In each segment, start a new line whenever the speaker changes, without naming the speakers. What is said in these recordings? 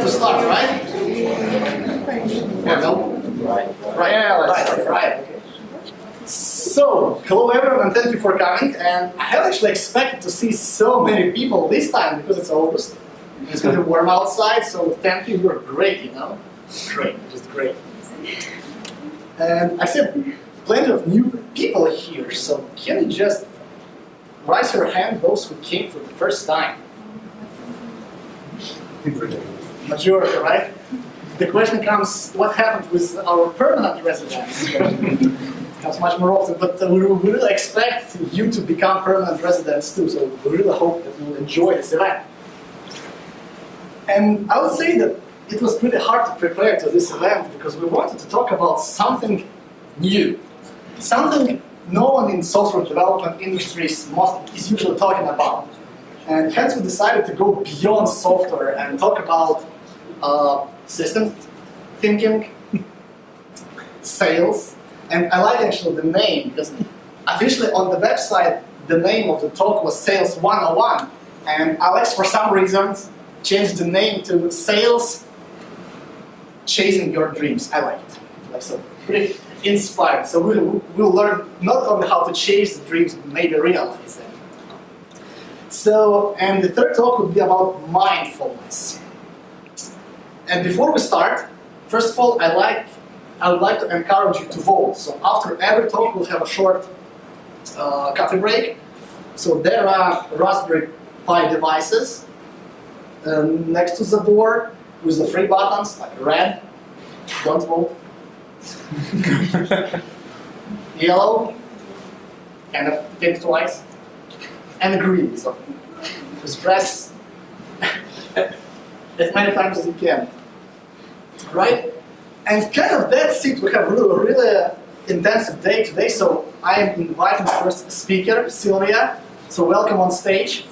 to start, right? Yeah, no? Right. Yeah, right. So, hello everyone and thank you for coming. And I haven't actually expected to see so many people this time because it's August. It's going to be warm outside, so thank you. You're great, you know? Great, just great. And I said plenty of new people here, so can you just raise your hand, those who came for the first time? Majority, right? The question comes, what happened with our permanent residents? It comes much more often, but we really expect you to become permanent residents too, so we really hope that you'll enjoy this event. And I would say that it was pretty hard to prepare to this event because we wanted to talk about something new, something no one in software development industries is usually talking about. And hence we decided to go beyond software and talk about systems thinking, sales, and I like actually the name because officially on the website the name of the talk was Sales 101, and Alex for some reasons changed the name to Sales Chasing Your Dreams. I like it. Like, so pretty inspired. So we'll learn not only how to chase the dreams, but maybe realize them. So, and the third talk would be about mindfulness. And before we start, first of all, I would like to encourage you to vote. So after every talk, we'll have a short coffee break. So there are Raspberry Pi devices next to the door with the free buttons, like red, don't vote. Yellow, kind of think twice. And green, so just press as many times as you can. Right? And kind of that's it. We have really intensive day today, so I am inviting the first speaker, Silvija. So welcome on stage.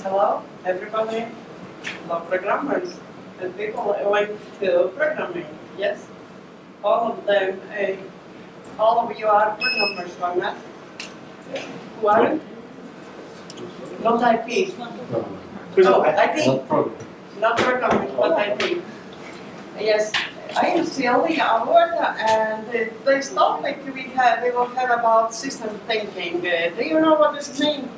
Hello, everybody. Hello, programmers and people who like to programming. Yes, all of them. All of you are programmers, or not? Who aren't? Not IT. No, IT. Not programming, but IT. Yes, I am Silvija Avota, and this topic we will have about system thinking. Do you know what this means?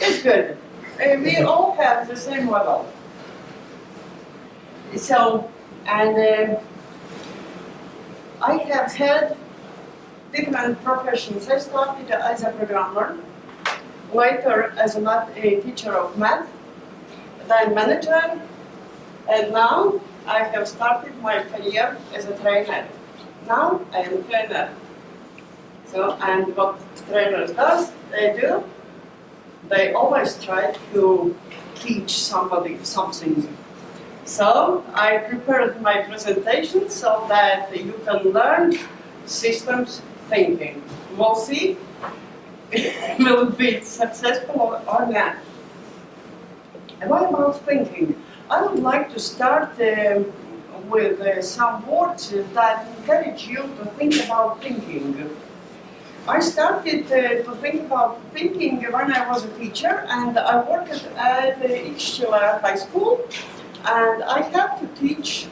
It's good. We all have the same level. So, and I have had different professions. I started as a programmer, later as a teacher of math, then manager, and now I have started my career as a trainer. Now I am a trainer. So, and what trainers do, they always try to teach somebody something. So I prepared my presentation so that you can learn systems thinking. We'll see will it be successful or not. And what about thinking? I would like to start with some words that encourage you to think about thinking. I started to think about thinking when I was a teacher, and I worked at Ichila High School, and I have to teach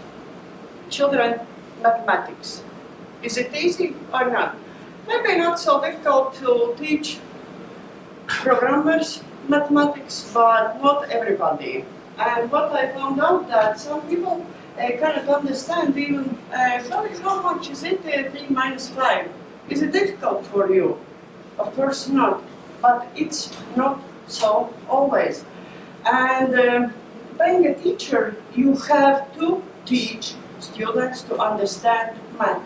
children mathematics. Is it easy or not? Maybe not so difficult to teach programmers mathematics, but not everybody. And what I found out that some people cannot understand even, sorry, how much is it 3 minus 5? Is it difficult for you? Of course not, but it's not so always. And being a teacher, you have to teach students to understand math.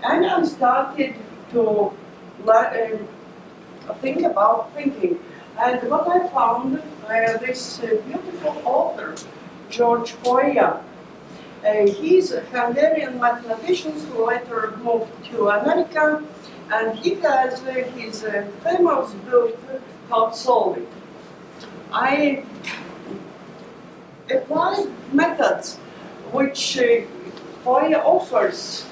And I started to think about thinking. And what I found, this beautiful author, George Koya, he's a Hungarian mathematician who later moved to America, and he has his famous book called Solve It. apply methods which Voya offers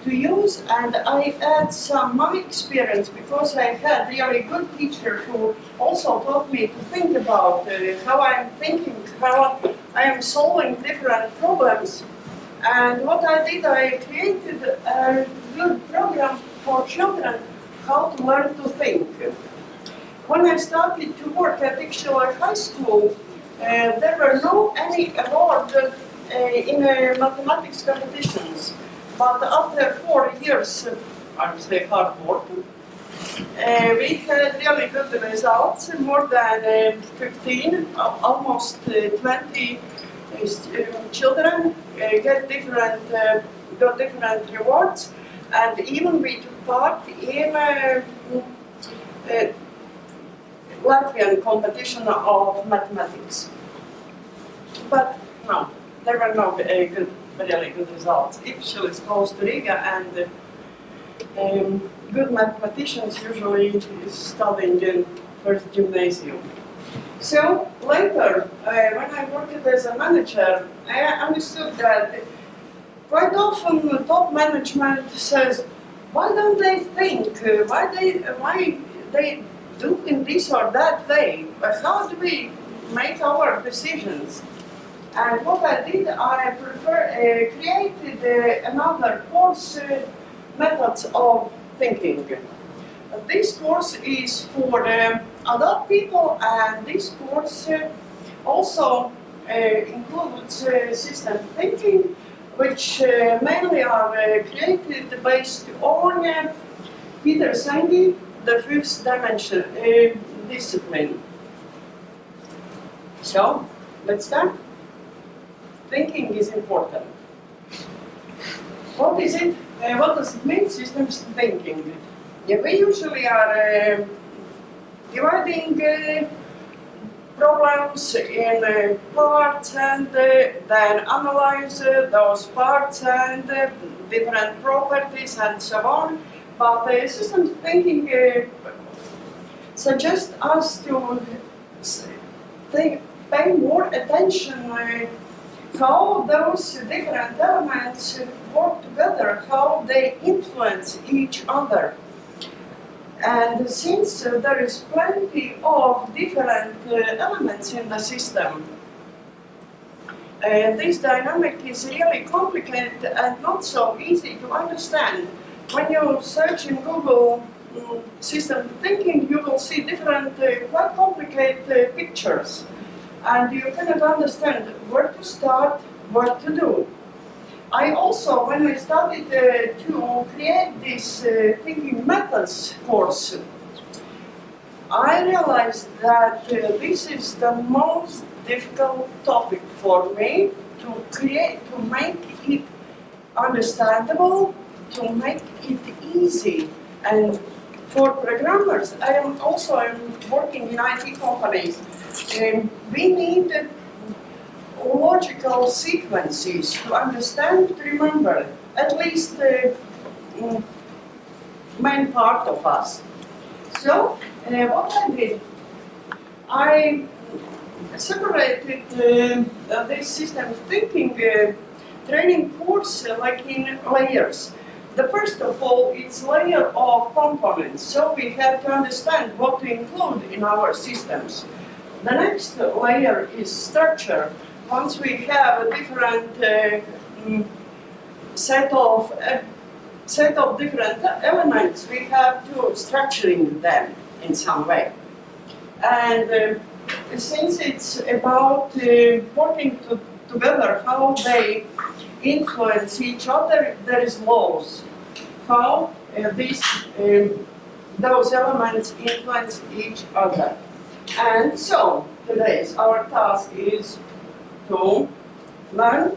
to use, and I add some my experience because I had really good teacher who also taught me to think about how I'm thinking, how I am solving different problems. And what I did, I created a good program for children how to learn to think. When I started to work at Ixchilai High School, there were no any award in mathematics competitions. But after 4 years, I would say hard work, we had really good results. More than 15, almost 20 children got different rewards, and even we took part in Latvian competition of mathematics. But no, there were no really good results. Ipswich is close to Riga, and good mathematicians usually studying in first gymnasium. So later, when I worked as a manager, I understood that quite often the top management says, why don't they think? Why they do in this or that way? But how do we make our decisions? And what I did, I created another course, methods of thinking. This course is for adult people, and this course also includes system thinking, which mainly are created based on Peter Senge, the fifth dimension discipline. So, let's start. Thinking is important. What is it? What does it mean, systems thinking? Yeah, we usually are dividing problems in parts and then analyze those parts and different properties and so on. But systems thinking suggests us to pay more attention how those different elements work together, how they influence each other. And since there is plenty of different elements in the system, this dynamic is really complicated and not so easy to understand. When you search in Google system thinking, you will see different quite complicated pictures. And you cannot understand where to start, what to do. I also, when I started to create this thinking methods course, I realized that this is the most difficult topic for me to make it understandable, to make it easy. And for programmers, I am also working in IT companies. We need logical sequences to understand, to remember, at least the main part of us. So, what I did, I separated this system thinking training course like in layers. The first of all, it's layer of components, so we have to understand what to include in our systems. The next layer is structure. Once we have a different set of different elements, we have to structuring them in some way. And since it's about working together, how they influence each other, there is laws. How those elements influence each other. And so, our task is to learn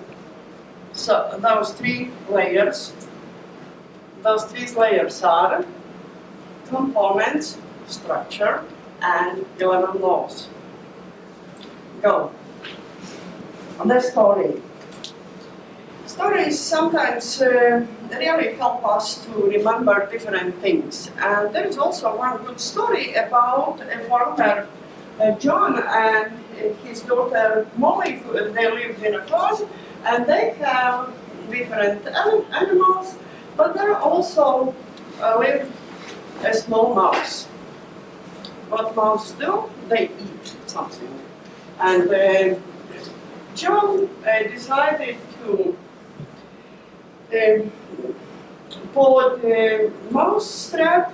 those three layers. Those three layers are components, structure, and 11 laws. Go. The story. Stories sometimes really help us to remember different things. And there is also one good story about a farmer, John, and his daughter Molly, they lived in a farm, and they have different animals, but there also lived a small mouse. What mouse do? They eat something. And John decided to put a mouse trap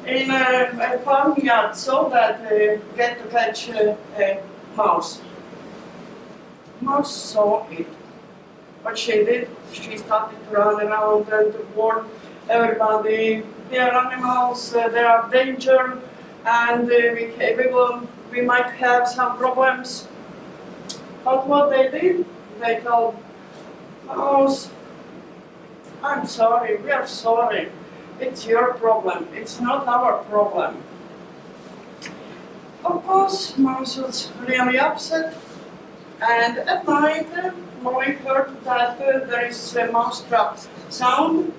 in a farmyard so that get to catch a mouse. Mouse saw it. What she did, she started to run around and to warn everybody, there are animals, there are danger, and we might have some problems. But what they did, they told mouse, I'm sorry, we are sorry. It's your problem, it's not our problem. Of course, mouse was really upset, and at night, Molly heard that there is a mousetrap sound,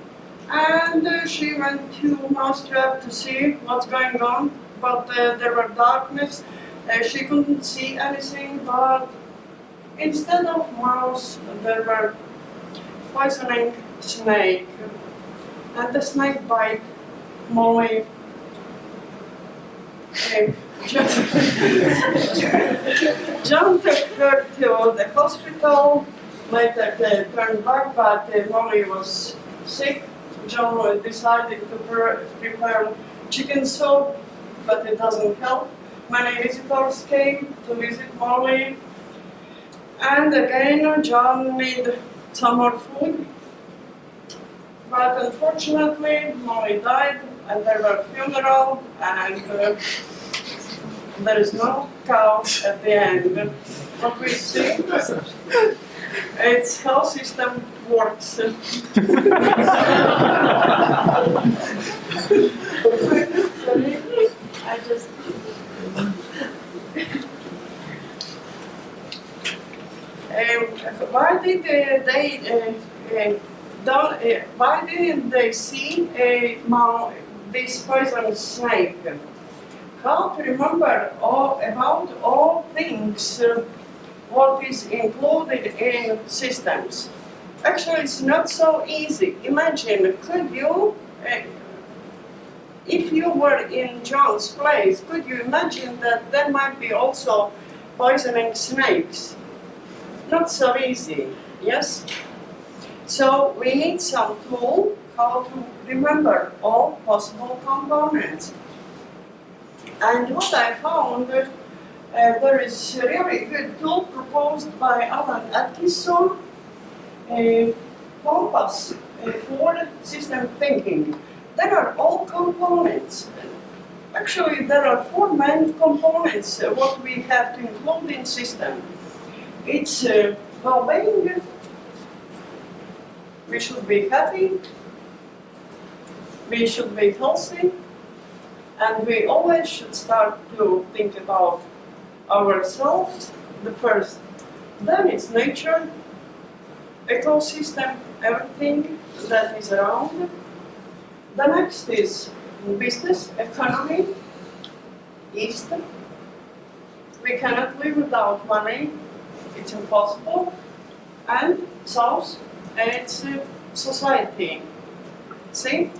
and she went to mousetrap to see what's going on, but there were darkness, she couldn't see anything, but instead of mouse, there were poisoning snake, and the snake bite Molly. John took her to the hospital, later they turned back, but Molly was sick. John decided to prepare chicken soup, but it doesn't help. Many visitors came to visit Molly, and again John needed some more food. But unfortunately, Molly died, and there were funeral, and there is no cow at the end. What we see, its health system works. I just. Why did why didn't they see this poisonous snake? How to remember about all things what is included in systems? Actually, it's not so easy. Imagine, could you, if you were in John's place, could you imagine that there might be also poisoning snakes? Not so easy, yes? So we need some tool how to remember all possible components. And what I found, there is a really good tool proposed by Alan Atkinson, a compass for system thinking. There are all components. Actually, there are four main components what we have to include in system. It's well-being. We should be happy. We should be healthy. And we always should start to think about ourselves, the first. Then it's nature, ecosystem, everything that is around. The next is business, economy, East. We cannot live without money, it's impossible. And South, it's society. See?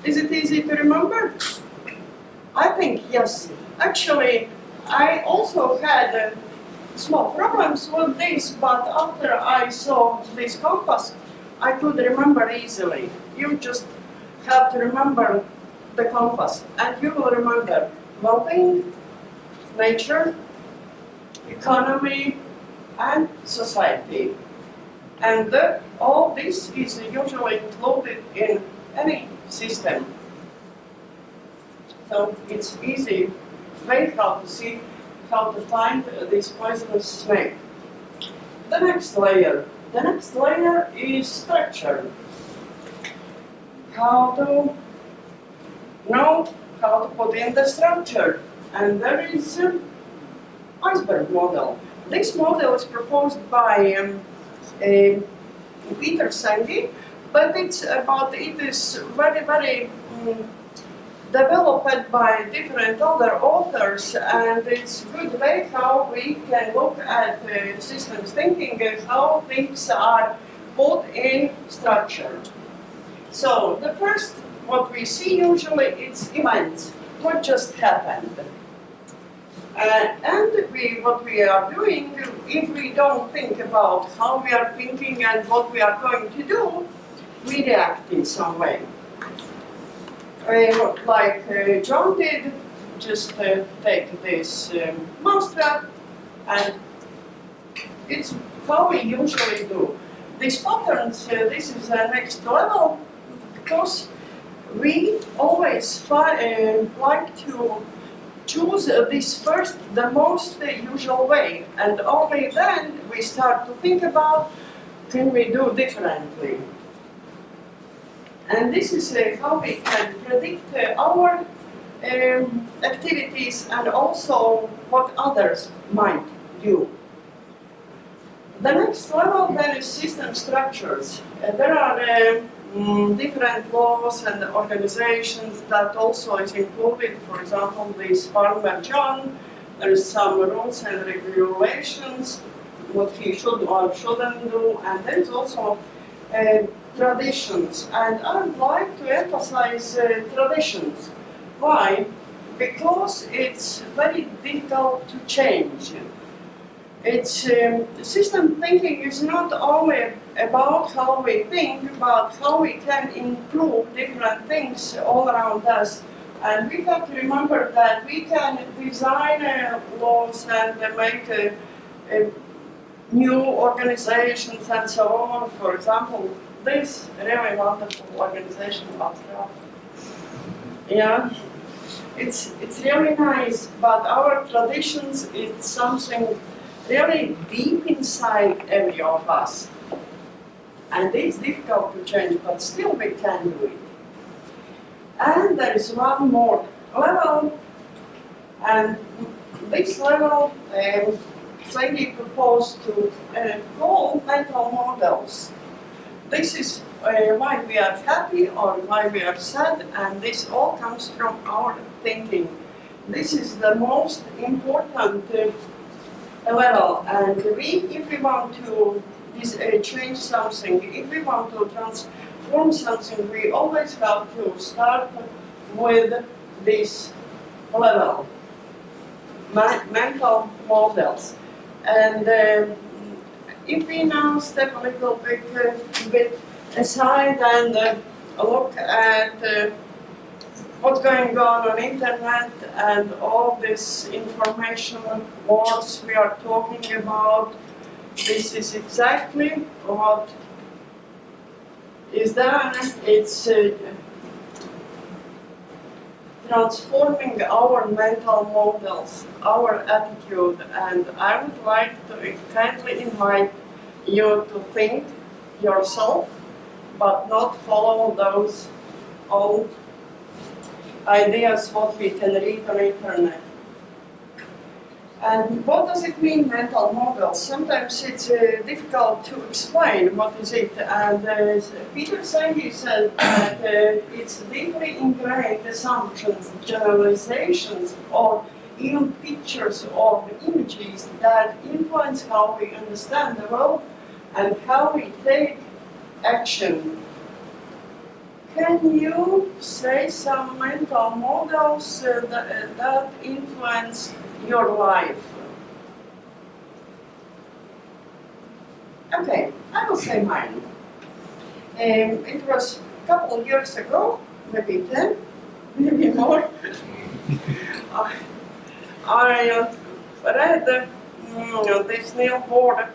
Is it easy to remember? I think yes. Actually, I also had small problems with this, but after I saw this compass, I could remember easily. You just have to remember the compass, and you will remember well-being, nature, economy, and society. And all this is usually included in any system. So it's easy, very hard to see how to find this poisonous snake. The next layer is structure. How to know how to put in the structure. And there is iceberg model. This model is proposed by Peter Senge, but it is very, very developed by different other authors, and it's a good way how we can look at systems thinking and how things are put in structure. So the first, what we see usually, it's events, what just happened. What we are doing, if we don't think about how we are thinking and what we are going to do, we react in some way. Like John did, just take this mousetrap, and it's how we usually do. These patterns, this is the next level, because we always like to choose this first, the most usual way, and only then we start to think about, can we do differently? And this is how we can predict our activities and also what others might do. The next level then is system structures. There are different laws and organizations that also is included. For example, this farmer John, there is some rules and regulations, what he should or shouldn't do, and there is also traditions. And I would like to emphasize traditions. Why? Because it's very difficult to change. It's system thinking is not only about how we think, but how we can improve different things all around us. And we have to remember that we can design laws and make new organizations and so on. For example, this really wonderful organization, Avota. Yeah, it's really nice, but our traditions, it's something really deep inside every of us. And it's difficult to change, but still we can do it. And there is one more level, and this level Silvija proposed to call mental models. This is why we are happy or why we are sad, and this all comes from our thinking. This is the most important level, and if we want to change something, if we want to transform something, we always have to start with this level, mental models. And if we now step a little bit aside and look at what's going on internet and all this information wars we are talking about, this is exactly what is done. It's transforming our mental models, our attitude, and I would like to kindly invite you to think yourself, but not follow those old ideas what we can read on internet. And what does it mean, mental models? Sometimes it's difficult to explain what is it. And Peter Senge said that it's deeply ingrained assumptions, generalizations, or even pictures or images that influence how we understand the world and how we take action. Can you say some mental models that influence your life? Okay, I will say mine. It was a couple of years ago, maybe 10, maybe more. I read this Neil Board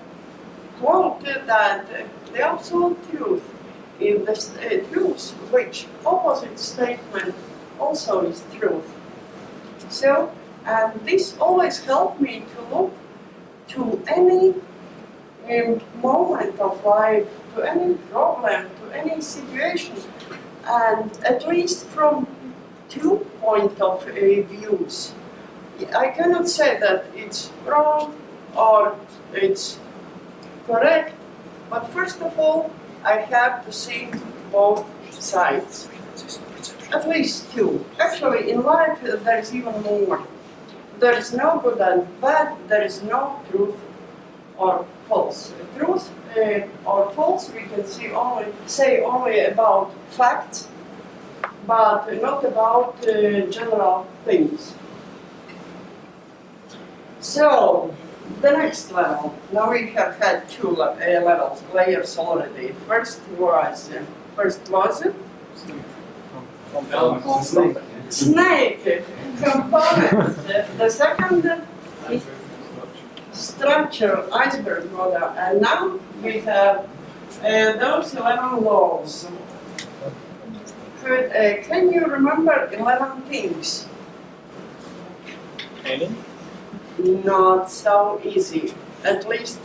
quote that the absolute truth is the truth, which opposite statement also is truth. So, and this always helped me to look to any moment of life, to any problem, to any situation, and at least from 2 points of views. I cannot say that it's wrong or it's correct, but first of all, I have to see both sides. At least two. Actually, in life there is even more. There is no good and bad, there is no truth or false. Truth or false we can say only about facts, but not about general things. So, the next level. Now we have had two levels, layers already. First was snake components. The second is structure, iceberg model, and now we have those 11 laws. Can you remember 11 things? Not so easy. At least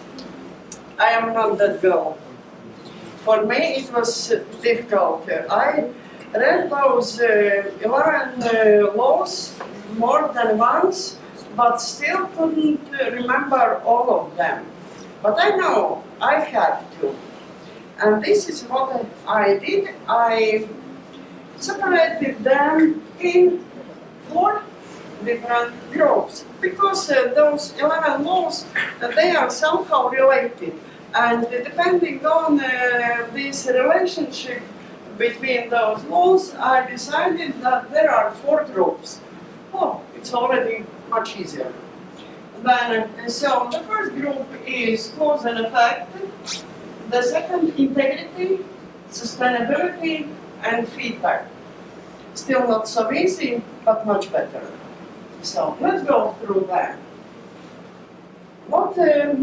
I am not that girl. For me it was difficult. I read those 11 laws more than once, but still couldn't remember all of them. But I know I have to. And this is what I did. I separated them in 4 different groups, because those 11 laws, they are somehow related. And depending on this relationship between those laws, I decided that there are 4 groups. Oh, it's already much easier. Then, so the first group is cause and effect. The second, integrity, sustainability, and feedback. Still not so easy, but much better. So let's go through that. What are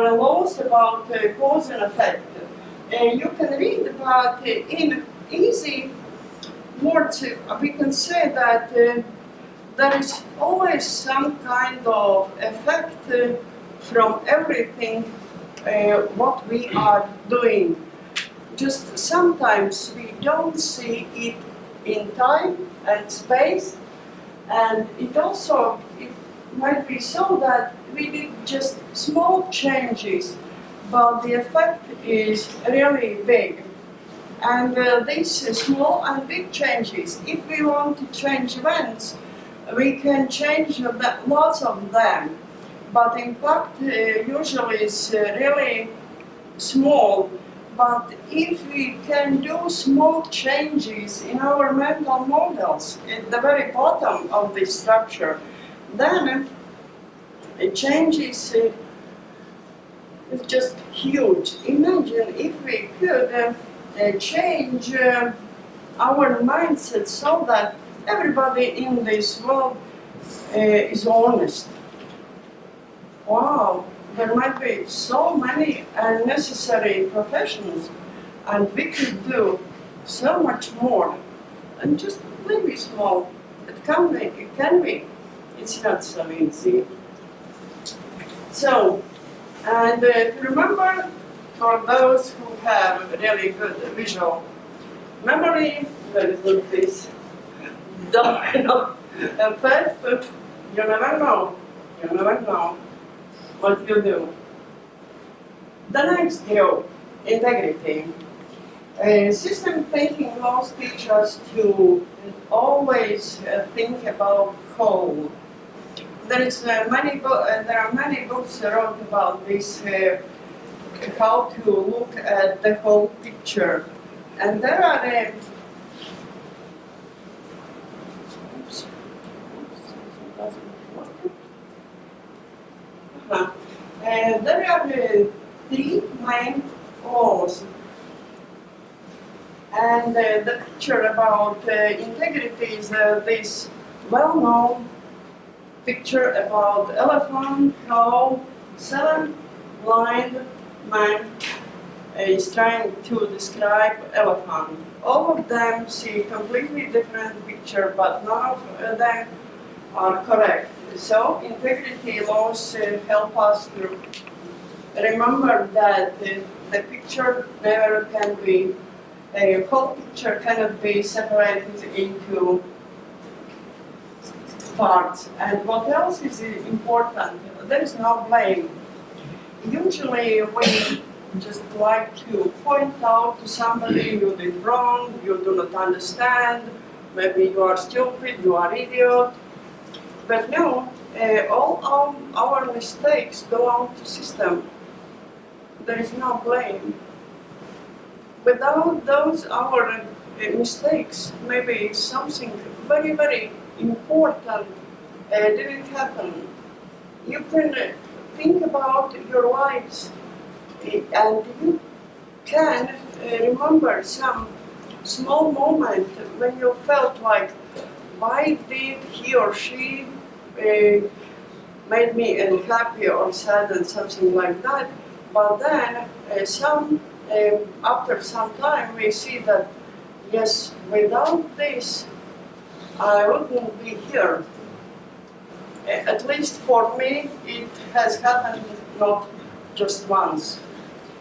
the laws about cause and effect? You can read, but in easy words, we can say that there is always some kind of effect from everything what we are doing. Just sometimes we don't see it in time and space, and it might be so that we did just small changes, but the effect is really big. And these small and big changes, if we want to change events, we can change lots of them. But impact usually is really small. But if we can do small changes in our mental models at the very bottom of the structure, then the change is just huge. Imagine if we could change our mindset so that everybody in this world is honest. Wow, there might be so many unnecessary professions, and we could do so much more. And just maybe small. It can be. It's not so easy. So, and remember, for those who have really good visual memory, there is this domino effect. You never know. You never know what you do. The next group, integrity. System thinking laws teach us to always think about whole. There are many books wrote about this, how to look at the whole picture. And there are there are 3 main laws. And the picture about integrity is this well-known picture about elephant, how 7 blind men is trying to describe elephant. All of them see completely different picture, but none of them are correct. So integrity laws help us to remember that the picture never can be, a whole picture cannot be separated into parts. And what else is important? There is no blame. Usually we just like to point out to somebody you did wrong, you do not understand, maybe you are stupid, you are idiot. But no, all our mistakes belong to system. There is no blame. Without those our mistakes, maybe something very, very important didn't happen. You can think about your lives and you can remember some small moment when you felt like, why did he or she made me unhappy or sad and something like that. But then after some time we see that yes, without this I wouldn't be here. At least for me it has happened not just once.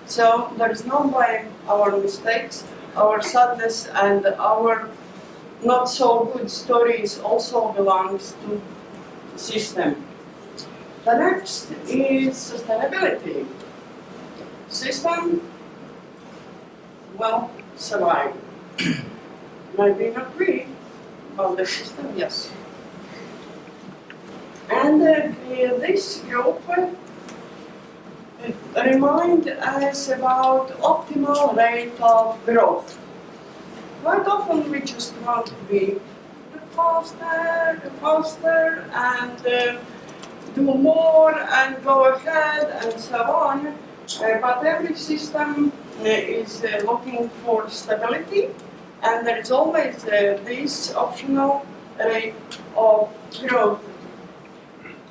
So there is no blame. Our mistakes, our sadness and our not so good stories also belongs to system. The next is sustainability. System will survive. Maybe not we, but the system, yes. And this group remind us about optimal rate of growth. Quite often we just want to be faster, and do more and go ahead and so on. But every system is looking for stability, and there is always this optional rate of growth.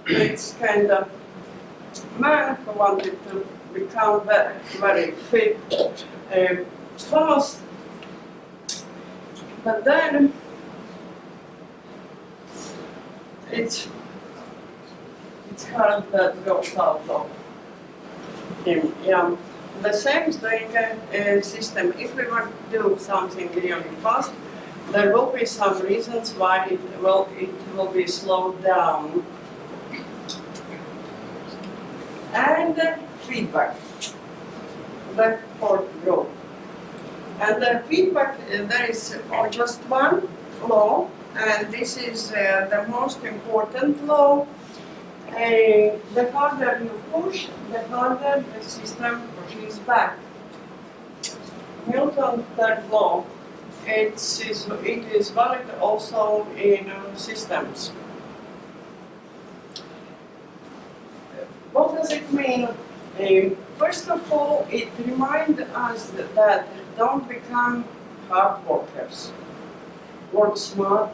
It's kind of man who wanted to become very, very fit, fast, but then it's hard that goes out of him. Yeah. The same is doing a system. If we want to do something really fast, there will be some reasons why it will be slowed down. And feedback, back for growth. And the feedback, there is just one law, and this is the most important law. The harder you push, the harder the system pushes back. Newton's third law, it is valid also in systems. What does it mean? First of all, it reminds us that don't become hard workers. Work smart,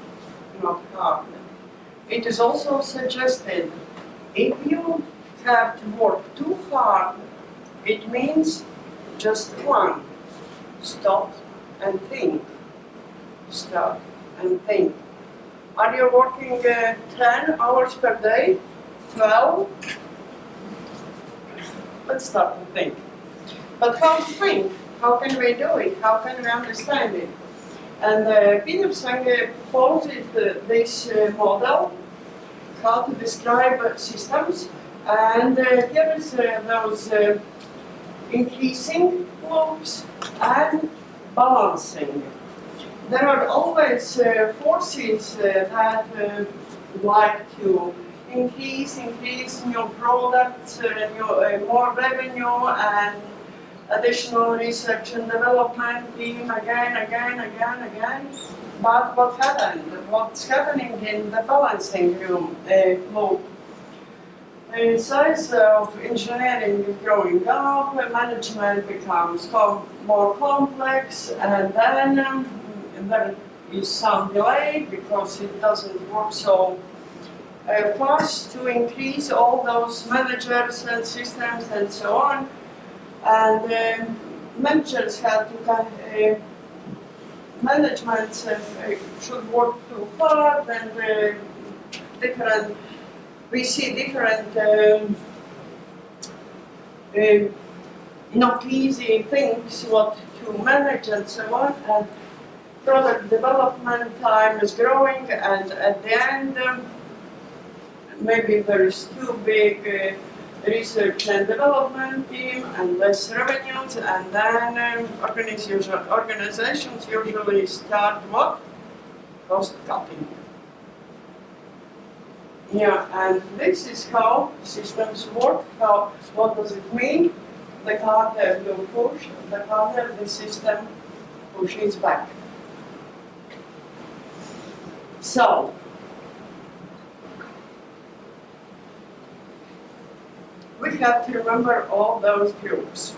not hard. It is also suggested if you have to work too hard, it means just one. Stop and think. Stop and think. Are you working 10 hours per day? 12? Let's start to think. But how to think? How can we do it? How can we understand it? And Peterson posed this model, how to describe systems. And here is those increasing loops and balancing. There are always forces that like to increase new products, more revenue, and additional research and development team again. But what happened? What's happening in the balancing loop? The size of engineering is growing up, management becomes more complex, and then there is some delay because it doesn't work so fast to increase all those managers and systems and so on. And managers have to management should work too hard, and we see different not easy things what to manage and so on. And product development time is growing, and at the end maybe there is too big research and development team and less revenues, and then organizations usually start what? Cost cutting. Yeah, and this is how systems work. What does it mean? The harder you push, the harder the system pushes back. So, we have to remember all those groups.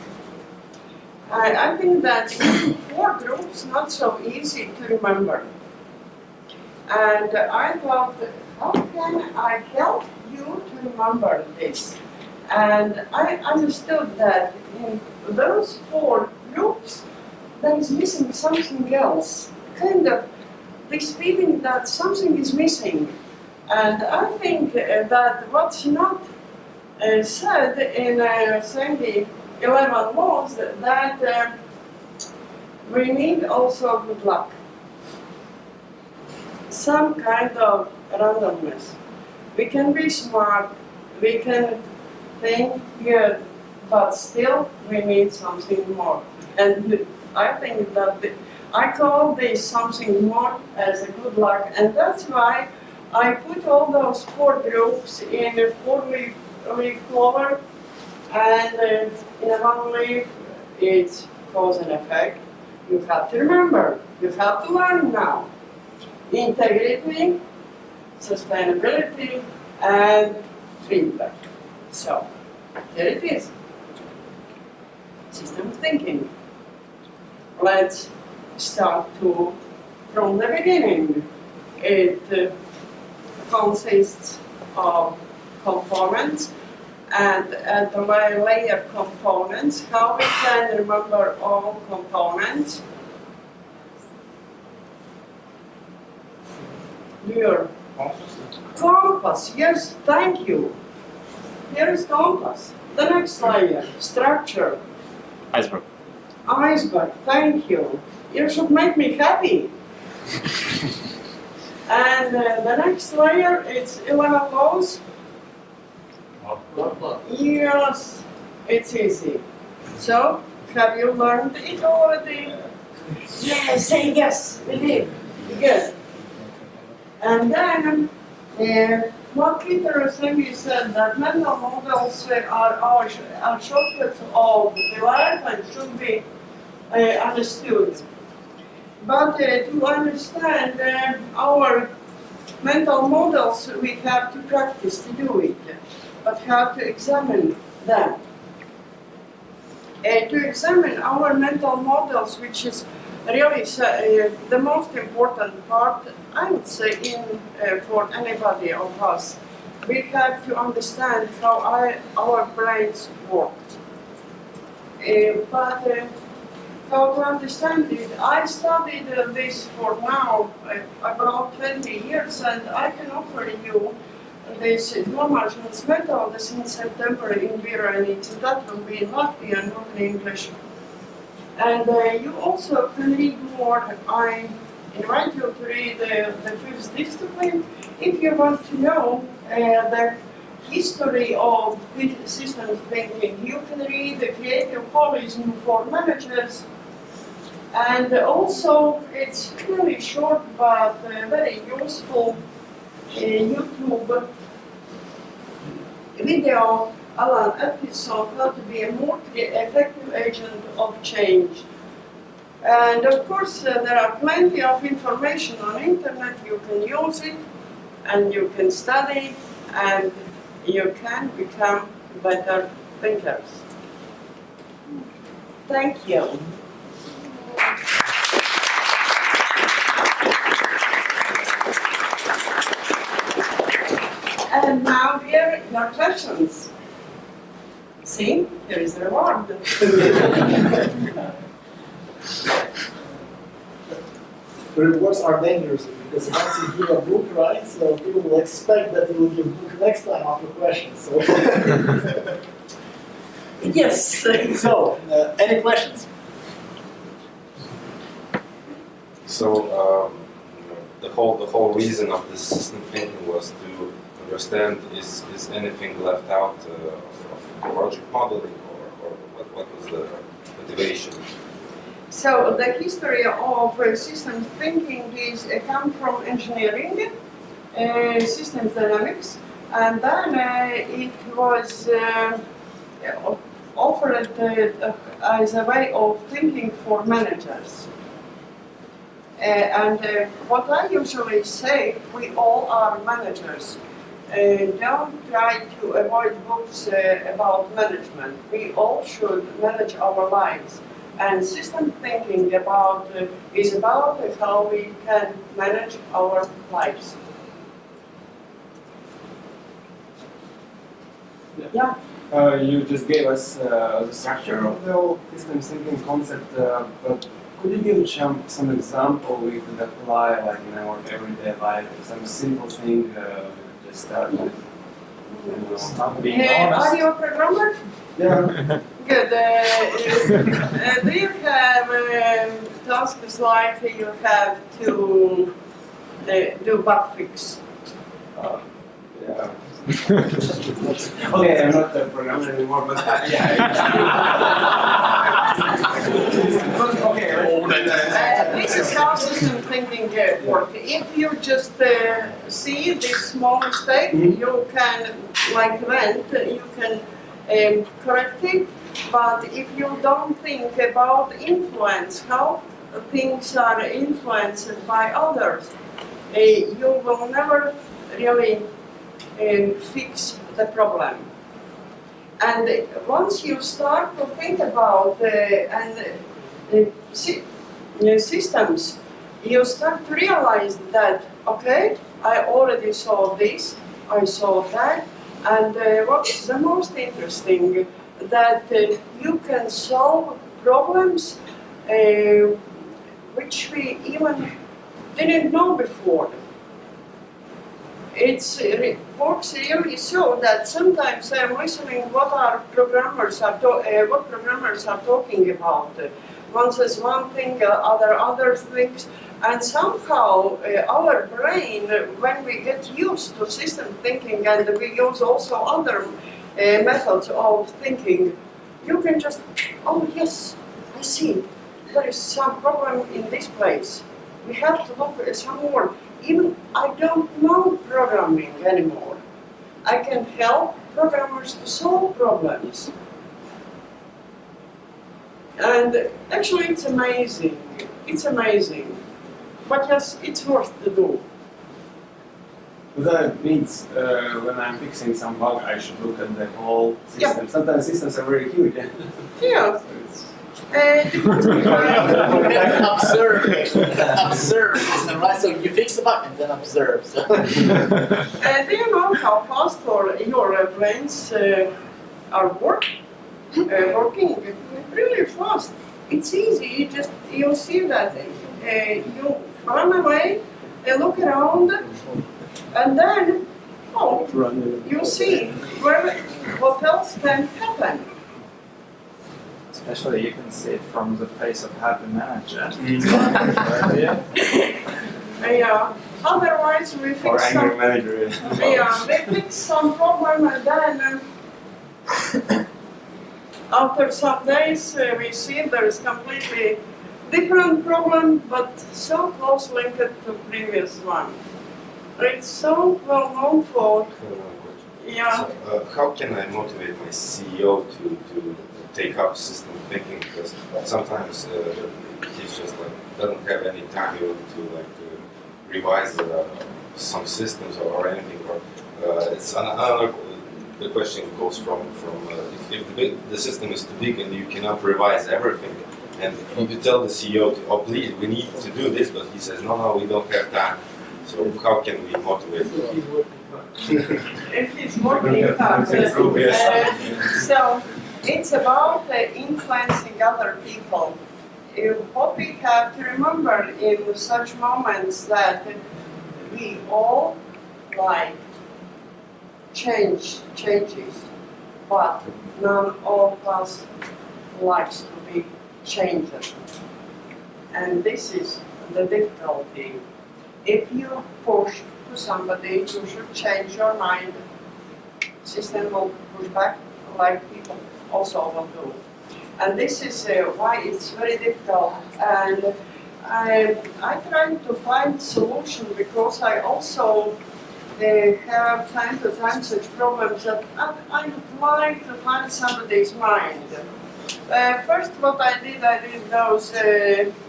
I think that 4 groups not so easy to remember. And I thought, how can I help you to remember this? And I understood that in those 4 groups, there is missing something else. Kind of this feeling that something is missing. And I think that what's not said in Sandy 11 laws that we need also good luck. Some kind of randomness. We can be smart, we can think good, but still we need something more. And I think that I call this something more as a good luck, and that's why I put all those 4 groups in a 4-leaf clover, and in a 1-leaf it's cause and effect. You have to remember, you have to learn now. Integrity, sustainability, and feedback. So, here it is. System thinking. Let's start from the beginning. It consists of components, and at the layer components, how we can remember all components. Your compass, yes, thank you. Here is compass. The next layer, structure.
Iceberg.
Iceberg, thank you. You should make me happy. And the next layer, it's 11 laws. Yes, it's easy. So, have you learned it already? Yes, say yes, we did. Good. And then, what Peter Silvija said, that mental models are shortcuts of the life and should be understood. But to understand our mental models, we have to practice to do it, but have to examine them. To examine our mental models, which is really the most important part, I would say, for anybody of us, we have to understand how our brains work. But how to understand it, I studied this for now about 20 years, and I can offer you this Lomažņas method since September in Vierainīca. That will be in Latvian, not in English. And you also can read more. I invite you to read the 5th discipline. If you want to know the history of systems thinking, you can read the Creative Holism for Managers. And also, it's really short but very useful YouTube video, Alan Atkinson, how to be a more effective agent of change. And of course, there are plenty of information on internet. You can use it, and you can study, and you can become better thinkers. Thank you. And now here are your questions. See, here is the reward.
The rewards are dangerous because once you give a book, right, so people will expect that you will give a book next time after questions. So.
Yes.
So, any questions?
So the whole reason of this system thinking was to your stand, is anything left out of logic modeling, or what was the motivation?
So the history of systems thinking is come from engineering, systems dynamics, and then it was offered as a way of thinking for managers. What I usually say, we all are managers. Don't try to avoid books about management. We all should manage our lives. And system thinking is about how we can manage our lives. Yeah.
You just gave us the structure of the whole system thinking concept, but could you give some example we could apply, like in our everyday life, some simple thing we just start with?
Not being honest.
Are you a programmer?
Yeah.
Good. Do you have tasks like you have to do bug fix?
Yeah. Okay, I'm not a programmer anymore, but yeah. Okay.
This is how system thinking works. If you just see this small mistake, you can, like rent, you can correct it. But if you don't think about influence, how things are influenced by others, you will never really fix the problem. And once you start to think about systems, you start to realize that, okay, I already saw this, I saw that, and what's the most interesting, that you can solve problems which we even didn't know before. Reports really show that sometimes I'm listening what programmers are talking about. One says one thing, other things, and somehow our brain, when we get used to system thinking and we use also other methods of thinking, you can just, oh yes, I see, there is some problem in this place. We have to look at some more. Even I don't know programming anymore. I can help programmers to solve problems. And actually it's amazing. It's amazing. But yes, it's worth to do.
That means when I'm fixing some bug, I should look at the whole system.
Yeah.
Sometimes systems are very huge.
Yeah.
So it's
Observe, right? So you fix the bug and then observe. So.
Do you know how fast your brains are working really fast? It's easy. You see that you run away, look around, and then you see what else can happen.
Especially you can see it from the face of happy manager.
Yeah. Otherwise, we
or
fix
angry
some.
manager.
Yeah, we fix some problem and then after some days we see there is completely different problem, but so close linked to previous one. It's so well known for. Yeah.
So, how can I motivate my CEO to take up system thinking? Because sometimes he's just like doesn't have any time even to revise some systems or anything. Or it's another. The question goes from if the system is too big and you cannot revise everything, and you tell the CEO to, oh please, we need to do this, but he says no, we don't have time. So how can we motivate him?
If it's working hard. So it's about influencing other people. What we have to remember in such moments that we all like changes, but none of us likes to be changed. And this is the difficulty. If you push to somebody, you should change your mind. System will push back like people also will do. And this is why it's very difficult. And I try to find solution because I also have time to time such problems that I would like to find somebody's mind. First what I did those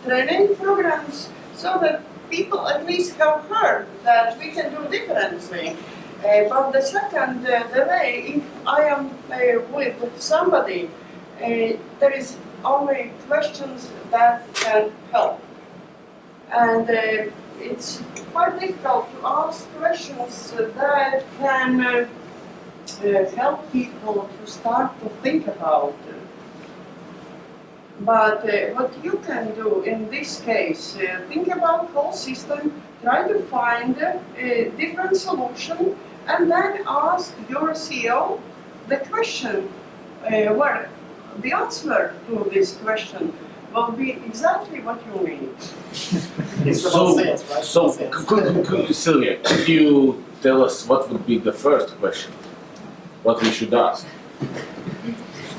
training programs so that people at least have heard that we can do differently. But the second, the way, if I am with somebody, there is only questions that can help. And it's quite difficult to ask questions that can help people to start to think about. But what you can do in this case, think about the whole system, try to find a different solution, and then ask your CEO the question, where the answer to this question will be exactly what you need.
It's about sales, right?
So,
Sales.
Silvia, could you tell us what would be the first question? What we should ask?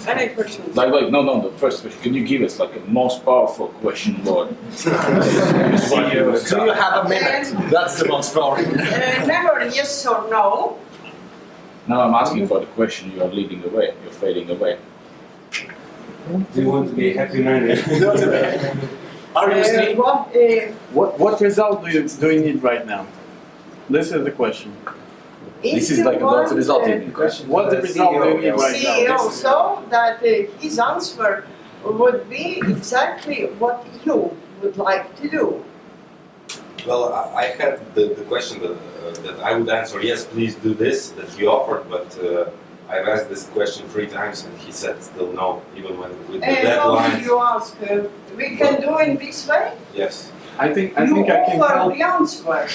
Any questions?
No, the first question. Can you give us like a most powerful question, Lord?
Do you have a minute? That's the most powerful.
Never yes or no.
Now I'm asking for the question. You are leading away. You're fading away.
Do you want to be a happy man?
Are you asleep?
What result do you need right now? This is the question.
This is like about the result.
What the result do you need right now?
CEO, so that his answer would be exactly what you would like to do.
Well, I had the question that I would answer, yes, please do this, that he offered, but I've asked this question 3 times and he said still no, even when with the
How
deadline.
did you ask? We can do in this way?
Yes.
I think I
You
can
offer
help.
the answer.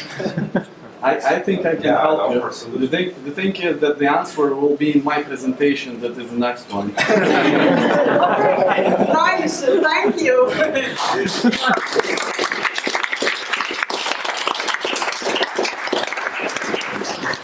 I think I can
Yeah,
help
I'll
you.
offer a solution.
The thing is that the answer will be in my presentation. That is the next one.
Okay, nice, thank you.